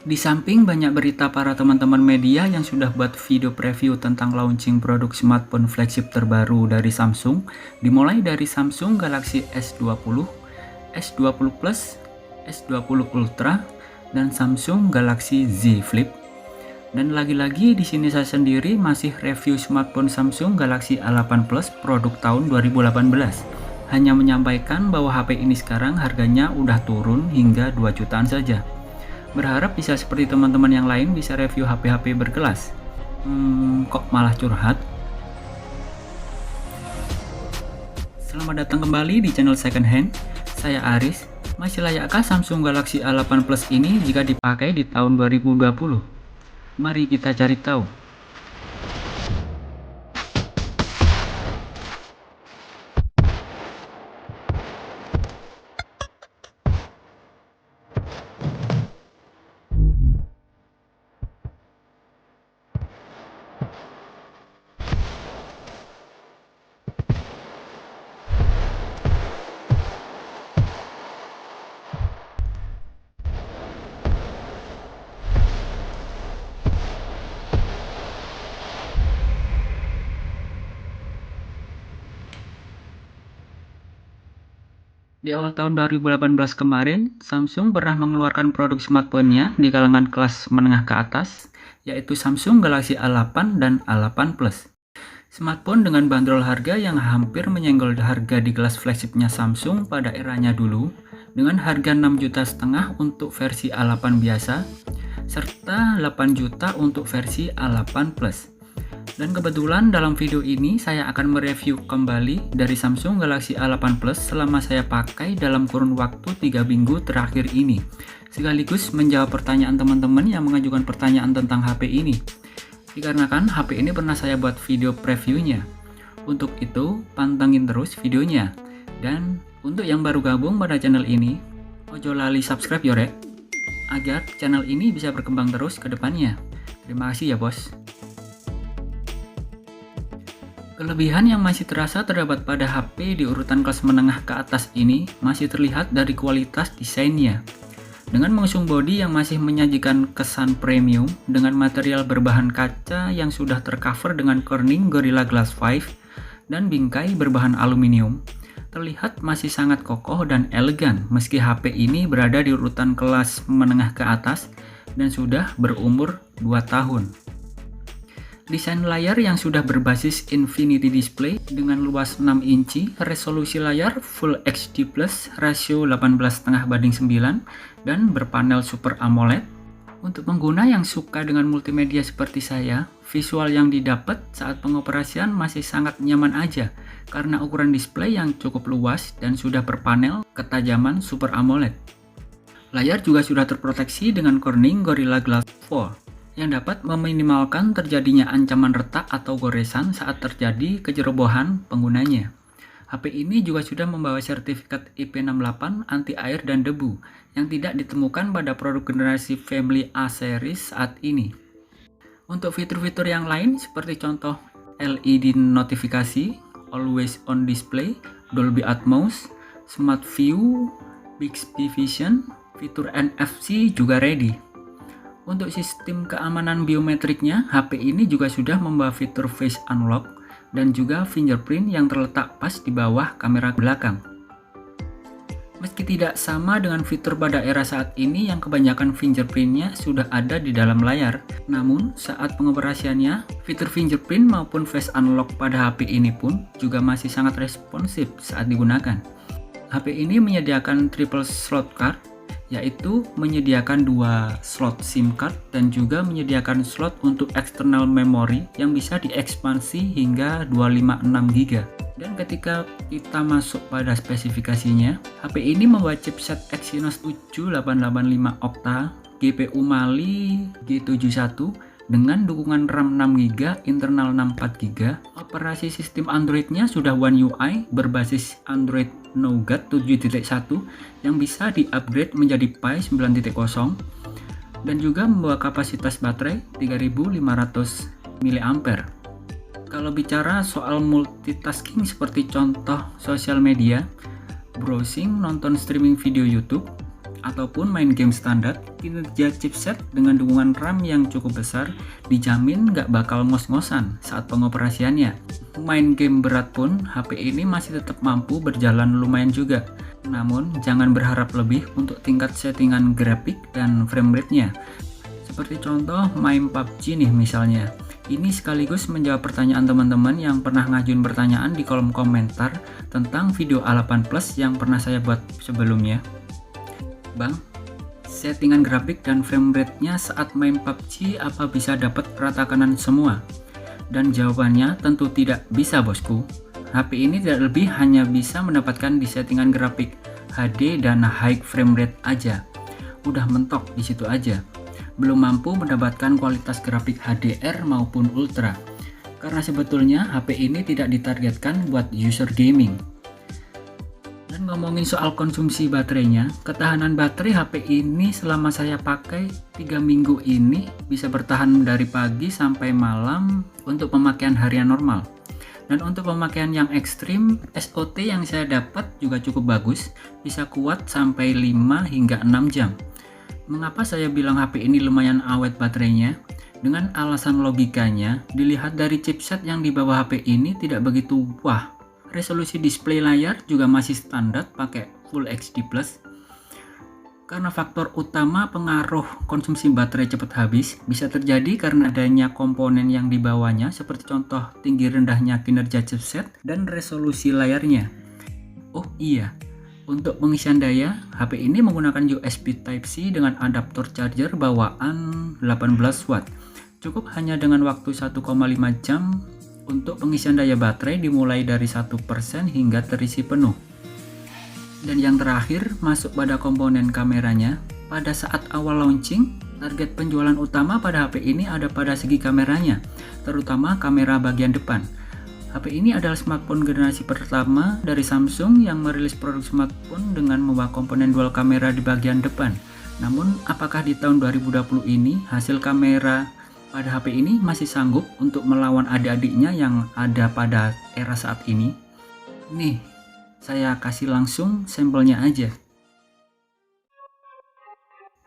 Di samping banyak berita para teman-teman media yang sudah buat video preview tentang launching produk smartphone flagship terbaru dari Samsung, dimulai dari Samsung Galaxy S20, S20 Plus, S20 Ultra, dan Samsung Galaxy Z Flip. Dan lagi-lagi di sini saya sendiri masih review smartphone Samsung Galaxy A8 Plus produk tahun 2018. Hanya menyampaikan bahwa HP ini sekarang harganya udah turun hingga 2 jutaan saja. Berharap bisa seperti teman-teman yang lain bisa review HP-HP berkelas. Kok malah curhat? Selamat datang kembali di channel Second Hand. Saya Aris. Masih layakkah Samsung Galaxy A8 Plus ini jika dipakai di tahun 2020? Mari kita cari tahu. Di awal tahun 2018 kemarin, Samsung pernah mengeluarkan produk smartphone-nya di kalangan kelas menengah ke atas, yaitu Samsung Galaxy A8 dan A8 Plus. Smartphone dengan bandrol harga yang hampir menyenggol harga di kelas flagshipnya Samsung pada eranya dulu, dengan harga 6,5 juta untuk versi A8 biasa, serta 8 juta untuk versi A8 Plus. Dan kebetulan dalam video ini saya akan mereview kembali dari Samsung Galaxy A8 Plus selama saya pakai dalam kurun waktu 3 minggu terakhir ini, sekaligus menjawab pertanyaan teman-teman yang mengajukan pertanyaan tentang HP ini. Dikarenakan HP ini pernah saya buat video previewnya. Untuk itu, pantengin terus videonya. Dan untuk yang baru gabung pada channel ini, ojo lali subscribe ya rek, agar channel ini bisa berkembang terus ke depannya. Terima kasih ya bos. Kelebihan yang masih terasa terdapat pada HP di urutan kelas menengah ke atas ini masih terlihat dari kualitas desainnya. Dengan mengusung bodi yang masih menyajikan kesan premium dengan material berbahan kaca yang sudah tercover dengan Corning Gorilla Glass 5 dan bingkai berbahan aluminium, terlihat masih sangat kokoh dan elegan meski HP ini berada di urutan kelas menengah ke atas dan sudah berumur 2 tahun. Desain layar yang sudah berbasis Infinity Display dengan luas 6 inci, resolusi layar Full HD+, rasio 18,5:9, dan berpanel Super AMOLED. Untuk pengguna yang suka dengan multimedia seperti saya, visual yang didapat saat pengoperasian masih sangat nyaman aja karena ukuran display yang cukup luas dan sudah berpanel ketajaman Super AMOLED. Layar juga sudah terproteksi dengan Corning Gorilla Glass 4. Yang dapat meminimalkan terjadinya ancaman retak atau goresan saat terjadi kecerobohan penggunanya. HP ini juga sudah membawa sertifikat IP68 anti air dan debu yang tidak ditemukan pada produk generasi Family A series saat ini. Untuk fitur-fitur yang lain seperti contoh LED notifikasi, Always On Display, Dolby Atmos, Smart View, Bixby Vision, fitur NFC juga ready. Untuk sistem keamanan biometriknya, HP ini juga sudah membawa fitur Face Unlock dan juga fingerprint yang terletak pas di bawah kamera belakang. Meski tidak sama dengan fitur pada era saat ini yang kebanyakan fingerprintnya sudah ada di dalam layar, namun saat pengoperasiannya, fitur fingerprint maupun Face Unlock pada HP ini pun juga masih sangat responsif saat digunakan. HP ini menyediakan triple slot card, yaitu menyediakan 2 slot SIM card dan juga menyediakan slot untuk external memory yang bisa diekspansi hingga 256 GB. Dan ketika kita masuk pada spesifikasinya, HP ini membawa chipset Exynos 7885 Octa, GPU Mali G71 dengan dukungan RAM 6 GB, internal 64 GB. Operasi sistem Android-nya sudah One UI berbasis Android Nougat 7.1 yang bisa di-upgrade menjadi Pie 9.0 dan juga membawa kapasitas baterai 3500 mAh. Kalau bicara soal multitasking seperti contoh sosial media, browsing, nonton streaming video YouTube, ataupun main game standar, kinerja chipset dengan dukungan RAM yang cukup besar dijamin nggak bakal ngos-ngosan saat pengoperasiannya. Main game berat pun HP ini masih tetap mampu berjalan lumayan juga. Namun jangan berharap lebih untuk tingkat settingan grafik dan frame rate-nya. Seperti contoh main PUBG nih misalnya. Ini sekaligus menjawab pertanyaan teman-teman yang pernah ngajuin pertanyaan di kolom komentar tentang video A8 Plus yang pernah saya buat sebelumnya. Bang, settingan grafik dan frame rate-nya saat main PUBG apa bisa dapat rata kanan semua? Dan jawabannya tentu tidak bisa bosku. HP ini tidak lebih hanya bisa mendapatkan di settingan grafik HD dan high frame rate aja. Udah mentok di situ aja. Belum mampu mendapatkan kualitas grafik HDR maupun Ultra. Karena sebetulnya HP ini tidak ditargetkan buat user gaming. Dan ngomongin soal konsumsi baterainya, ketahanan baterai HP ini selama saya pakai 3 minggu ini bisa bertahan dari pagi sampai malam untuk pemakaian harian normal. Dan untuk pemakaian yang ekstrim, SOT yang saya dapat juga cukup bagus, bisa kuat sampai 5 hingga 6 jam. Mengapa saya bilang HP ini lumayan awet baterainya? Dengan alasan logikanya, dilihat dari chipset yang dibawa HP ini tidak begitu wah. Resolusi display layar juga masih standar pakai Full HD+. Karena faktor utama pengaruh konsumsi baterai cepat habis bisa terjadi karena adanya komponen yang dibawanya seperti contoh tinggi rendahnya kinerja chipset dan resolusi layarnya. Oh iya, untuk pengisian daya, HP ini menggunakan USB Type-C dengan adaptor charger bawaan 18 watt. Cukup hanya dengan waktu 1,5 jam untuk pengisian daya baterai dimulai dari 1% hingga terisi penuh. Dan yang terakhir, masuk pada komponen kameranya. Pada saat awal launching, target penjualan utama pada HP ini ada pada segi kameranya, terutama kamera bagian depan. HP ini adalah smartphone generasi pertama dari Samsung yang merilis produk smartphone dengan membawa komponen dual kamera di bagian depan. Namun, apakah di tahun 2020 ini hasil kamera pada HP ini masih sanggup untuk melawan adik-adiknya yang ada pada era saat ini? Nih, saya kasih langsung sampelnya aja.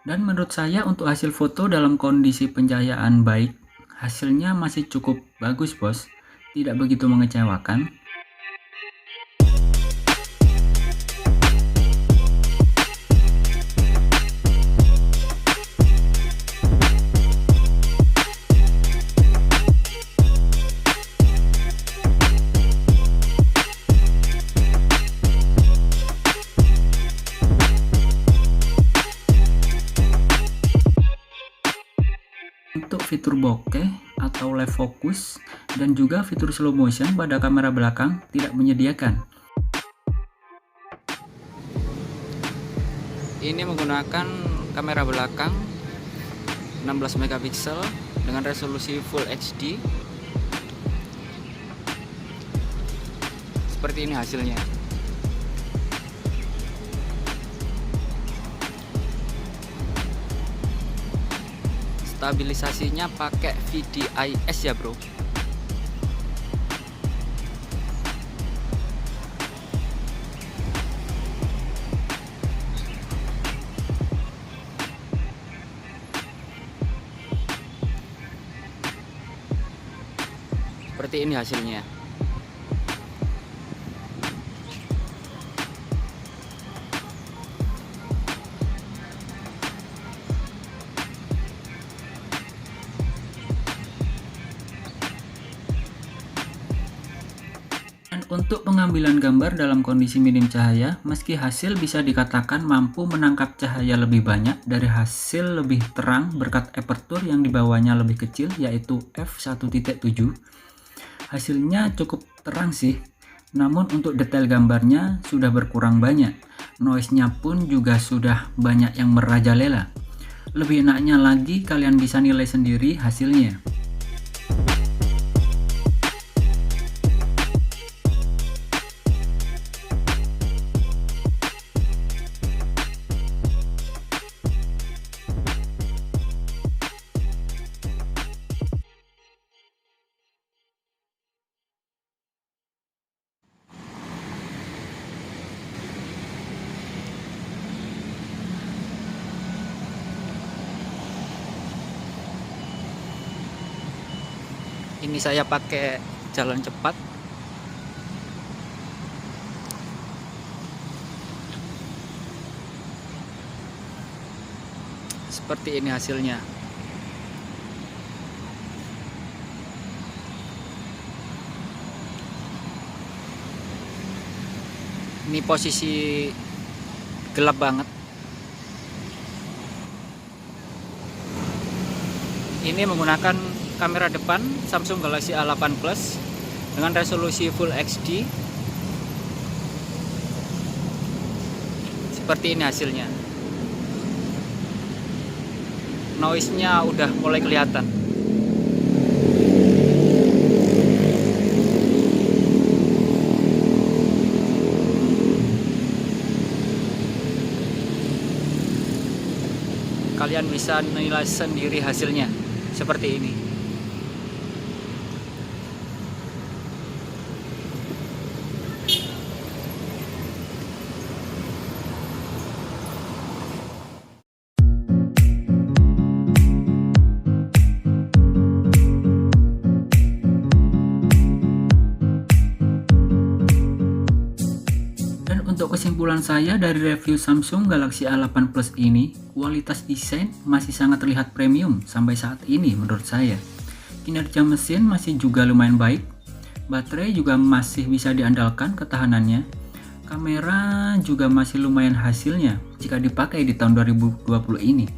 Dan menurut saya untuk hasil foto dalam kondisi pencahayaan baik, hasilnya masih cukup bagus bos. Tidak begitu mengecewakan. Untuk fitur bokeh atau live focus dan juga fitur slow motion pada kamera belakang tidak menyediakan. Ini menggunakan kamera belakang 16 megapiksel dengan resolusi Full HD. Seperti ini hasilnya. Stabilisasinya pakai VDIS ya bro. Seperti ini hasilnya. Untuk pengambilan gambar dalam kondisi minim cahaya, meski hasil bisa dikatakan mampu menangkap cahaya lebih banyak dari hasil lebih terang berkat aperture yang dibawanya lebih kecil yaitu f1.7. Hasilnya cukup terang sih, namun untuk detail gambarnya sudah berkurang banyak. Noise-nya pun juga sudah banyak yang merajalela. Lebih enaknya lagi kalian bisa nilai sendiri hasilnya. Ini saya pakai jalan cepat. Seperti ini hasilnya. Ini posisi gelap banget. Ini menggunakan kamera depan Samsung Galaxy A8 Plus dengan resolusi Full HD. Seperti ini hasilnya. Noise-nya udah mulai kelihatan. Kalian bisa nilai sendiri hasilnya seperti ini. Untuk kesimpulan saya dari review Samsung Galaxy A8 Plus ini, kualitas desain masih sangat terlihat premium sampai saat ini menurut saya. Kinerja mesin masih juga lumayan baik, baterai juga masih bisa diandalkan ketahanannya, kamera juga masih lumayan hasilnya jika dipakai di tahun 2020 ini.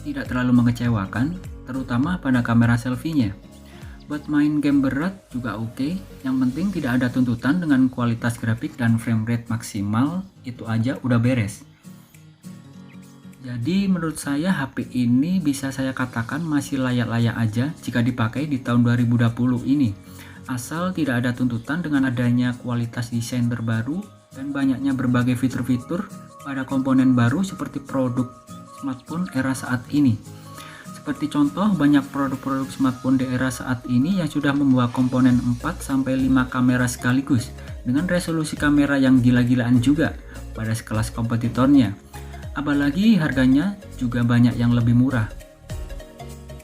Tidak terlalu mengecewakan, terutama pada kamera selfie-nya. Buat main game berat juga oke, yang penting tidak ada tuntutan dengan kualitas grafik dan frame rate maksimal, itu aja udah beres. Jadi menurut saya HP ini bisa saya katakan masih layak-layak aja jika dipakai di tahun 2020 ini, asal tidak ada tuntutan dengan adanya kualitas desain terbaru dan banyaknya berbagai fitur-fitur pada komponen baru seperti produk smartphone era saat ini. Seperti contoh, banyak produk-produk smartphone di era saat ini yang sudah membawa komponen 4-5 kamera sekaligus dengan resolusi kamera yang gila-gilaan juga pada sekelas kompetitornya. Apalagi harganya juga banyak yang lebih murah.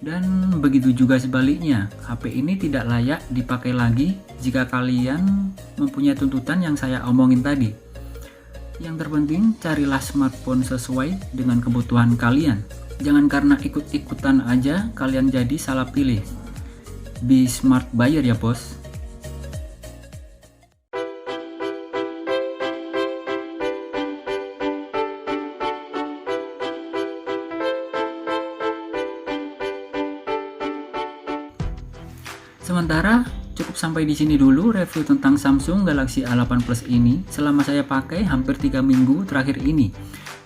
Dan begitu juga sebaliknya, HP ini tidak layak dipakai lagi jika kalian mempunyai tuntutan yang saya omongin tadi. Yang terpenting, carilah smartphone sesuai dengan kebutuhan kalian. Jangan karena ikut-ikutan aja kalian jadi salah pilih. Be smart buyer ya bos. Sementara cukup sampai di sini dulu review tentang Samsung Galaxy A8 Plus ini selama saya pakai hampir 3 minggu terakhir ini.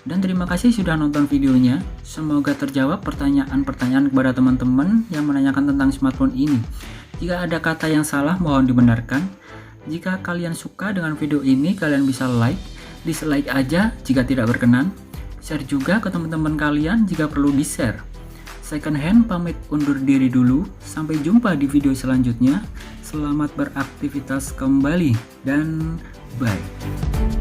Dan terima kasih sudah nonton videonya. Semoga terjawab pertanyaan-pertanyaan kepada teman-teman yang menanyakan tentang smartphone ini. Jika ada kata yang salah mohon dibenarkan. Jika kalian suka dengan video ini, kalian bisa like, dislike aja jika tidak berkenan. Share juga ke teman-teman kalian jika perlu di-share. Second hand pamit undur diri dulu. Sampai jumpa di video selanjutnya. Selamat beraktivitas kembali dan bye.